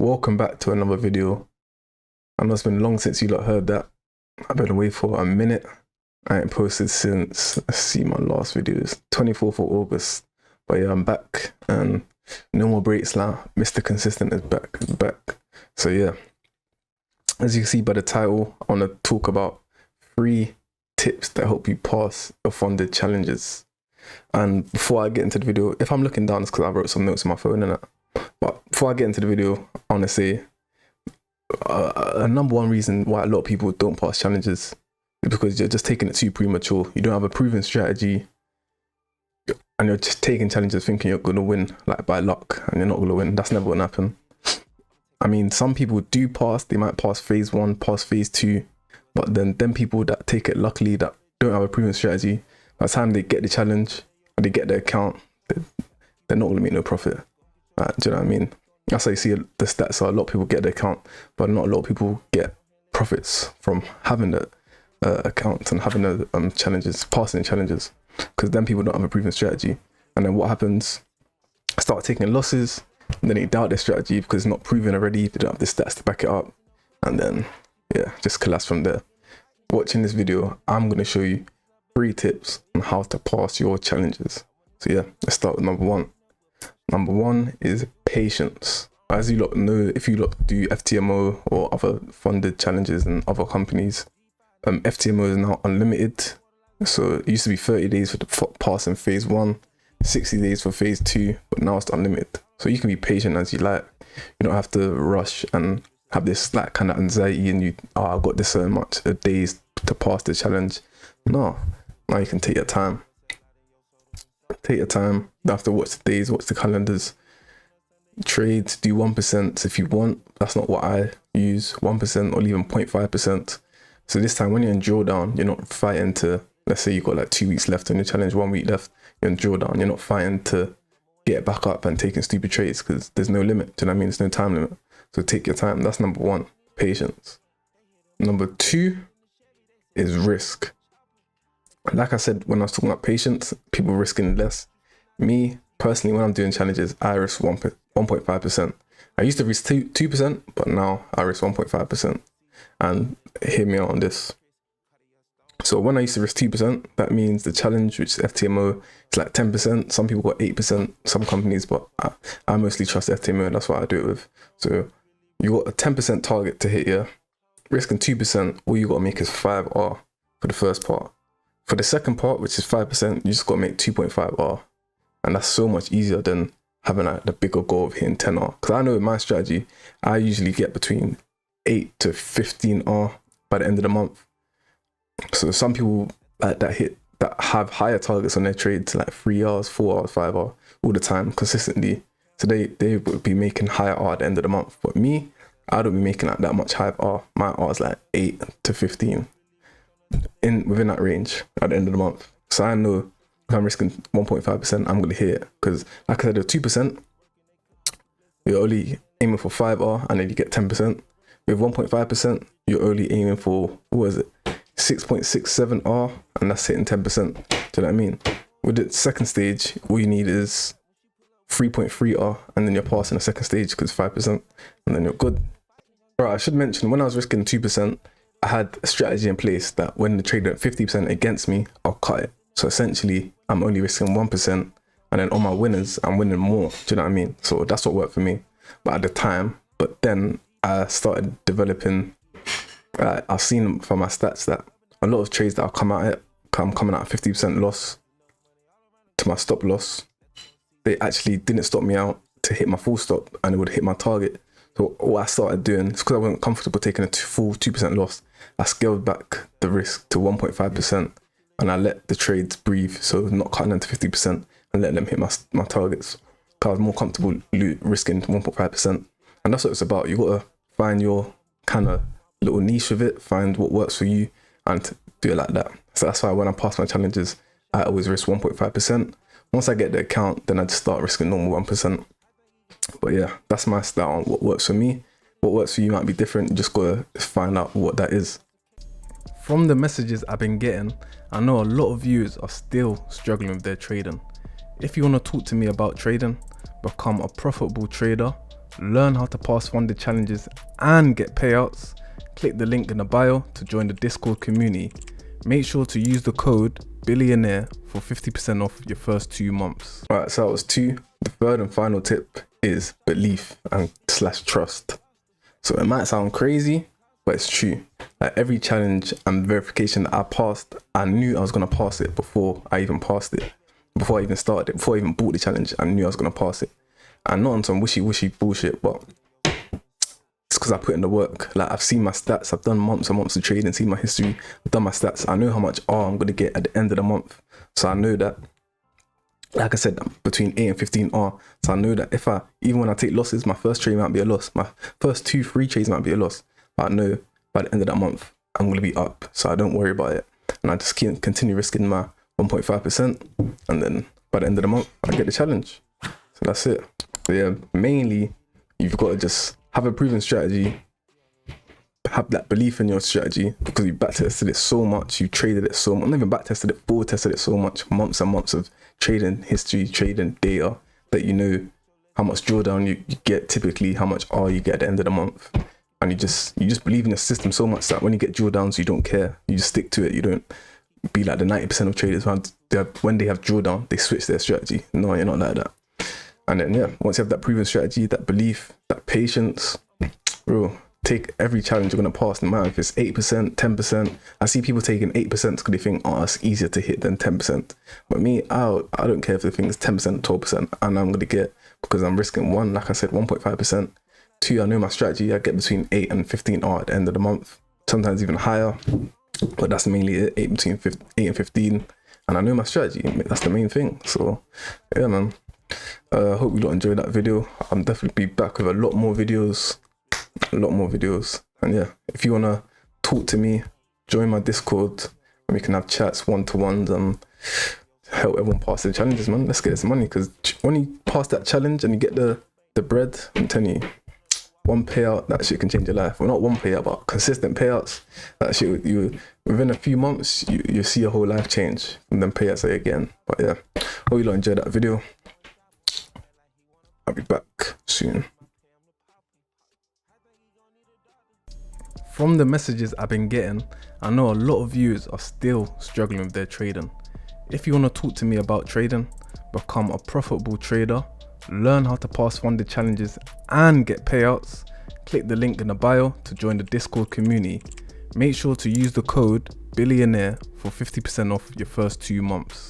Welcome back to another video. I know it's been long since you lot heard that. I've been away for a minute. I ain't posted since, let's see, my last video is 24th of August. But yeah, I'm back and no more breaks now. Mr. Consistent is back. So yeah, as you can see by the title, I want to talk about 3 tips that help you pass your funded challenges. And before I get into the video, if I'm looking down, it's because I wrote some notes on my phone and that. But before I get into the video, I want to say a number one reason why a lot of people don't pass challenges is because you're just taking it too premature. You don't have a proven strategy and you're just taking challenges thinking you're going to win like by luck, and you're not going to win. That's never going to happen. I mean, some people do pass. They might pass phase 1, pass phase 2, but then people that take it luckily, that don't have a proven strategy, by the time they get the challenge and they get their account, they're not going to make no profit. Do you know what I mean? That's how you see the stats are. A lot of people get the account, but not a lot of people get profits from having the account and having the challenges, passing challenges, because then people don't have a proven strategy. And then what happens? Start taking losses, and then they doubt their strategy because it's not proven already. They don't have the stats to back it up, and then yeah, just collapse from there. Watching this video, I'm going to show you 3 tips on how to pass your challenges. So yeah, let's start with number 1. Number 1 is patience. As you lot know, if you lot do FTMO or other funded challenges in other companies, FTMO is now unlimited. So it used to be 30 days for the passing phase 1, 60 days for phase 2, but now it's unlimited. So you can be patient as you like. You don't have to rush and have this like kind of anxiety and I've got this so much days to pass the challenge. No, now you can take your time. Take your time. You don't have to watch the days, watch the calendars. Trade, do 1% if you want. That's not what I use, 1% or even 0.5%. So this time when you're in drawdown, you're not fighting to, let's say you've got like 2 weeks left on your challenge, 1 week left, you're in drawdown. You're not fighting to get back up and taking stupid trades because there's no limit. Do you know what I mean? There's no time limit. So take your time. That's number 1, patience. Number 2 is risk. Like I said, when I was talking about patience, people risking less. Me, personally, when I'm doing challenges, I risk 1.5%. I used to risk 2%, but now I risk 1.5%. And hear me out on this. So when I used to risk 2%, that means the challenge, which is FTMO, is like 10%. Some people got 8%, some companies, but I mostly trust FTMO, and that's what I do it with. So you got a 10% target to hit here. Risking 2%, all you got to make is 5R for the first part. For the second part, which is 5%, you just got to make 2.5R. And that's so much easier than having like the bigger goal of hitting 10R. Because I know with my strategy, I usually get between 8 to 15R by the end of the month. So some people that have higher targets on their trades, like 3Rs, 4Rs, 5R, all the time, consistently. So they would be making higher R at the end of the month. But me, I don't be making like that much higher R. My R is like 8 to 15. Within that range at the end of the month. So I know if I'm risking 1.5%, I'm going to hit it. Because like I said, with 2%, you're only aiming for 5R and then you get 10%. With 1.5%, you're only aiming for, 6.67R, and that's hitting 10%. Do you know what I mean? With the second stage, all you need is 3.3R, and then you're passing the second stage because 5%, and then you're good. Right, I should mention, when I was risking 2%, I had a strategy in place that when the trade went 50% against me, I'll cut it. So essentially, I'm only risking 1%, and then on my winners, I'm winning more. Do you know what I mean? So that's what worked for me. But at the time, then I started developing. I've seen from my stats that a lot of trades that I'm coming out at 50% loss to my stop loss. They actually didn't stop me out to hit my full stop, and it would hit my target. So what I started doing, is because I wasn't comfortable taking a full 2% loss, I scaled back the risk to 1.5%, and I let the trades breathe. So not cutting them to 50% and letting them hit my targets. Because I was more comfortable risking 1.5%. And that's what it's about. You got to find your kind of little niche with it, find what works for you, and do it like that. So that's why when I pass my challenges, I always risk 1.5%. Once I get the account, then I just start risking normal 1%. But yeah, that's my style on what works for me. What works for you might be different. You just gotta find out what that is. From the messages I've been getting, I know a lot of viewers are still struggling with their trading. If you want to talk to me about trading, become a profitable trader, learn how to pass funded challenges and get payouts, click the link in the bio to join the Discord community. Make sure to use the code billionaire for 50% off your first 2 months. Alright, so that was 2. The third and final tip is belief and / trust. So it might sound crazy, but it's true. Like every challenge and verification that I passed, I knew I was gonna pass it before I even passed it. Before I even started it, before I even bought the challenge, I knew I was gonna pass it. And not on some wishy-washy bullshit, but it's because I put in the work. Like I've seen my stats, I've done months and months of trading, seen my history, I've done my stats. I know how much R I'm gonna get at the end of the month. So I know that, like I said, between 8 and 15 R. So I know that even when I take losses, my first trade might be a loss. My first 2-3 trades might be a loss. But I know by the end of that month, I'm gonna be up. So I don't worry about it. And I just continue risking my 1.5%. And then by the end of the month, I get the challenge. So that's it. So yeah, mainly, you've got to just have a proven strategy, have that belief in your strategy because you backtested it so much, you traded it so much, not even backtested it, forward tested it so much, months and months of trading history, trading data, that you know how much drawdown you get typically, how much R you get at the end of the month. And you just believe in the system so much that when you get drawdowns, you don't care. You just stick to it. You don't be like the 90% of traders when they have drawdown, they switch their strategy. No, you're not like that. And then yeah, once you have that proven strategy, that belief, that patience, bro, take every challenge you're gonna pass. No matter if it's 8%, 10%. I see people taking 8% because they think, oh, it's easier to hit than 10%. But me, I don't care if the thing is 10%, 12%, and I'm gonna get, because I'm risking one, like I said, 1.5%. 2, I know my strategy. I get between 8 and 15 R at the end of the month, sometimes even higher. But that's mainly it, 8 and 15. And I know my strategy. That's the main thing. So yeah, man. Hope you lot enjoyed that video. I'm definitely be back with a lot more videos. And yeah, if you wanna talk to me, join my Discord and we can have chats, one-to-ones, and help everyone pass the challenges, man. Let's get some money, because when you pass that challenge and you get the bread, I'm telling you, one payout, that shit can change your life. Well, not one payout, but consistent payouts. That shit, you within a few months, you see a whole life change and then payouts again. But yeah, hope you lot enjoyed that video. I'll be back soon. From the messages I've been getting, I know a lot of viewers are still struggling with their trading. If you want to talk to me about trading, become a profitable trader, learn how to pass funded challenges and get payouts, click the link in the bio to join the Discord community. Make sure to use the code billionaire for 50% off your first 2 months.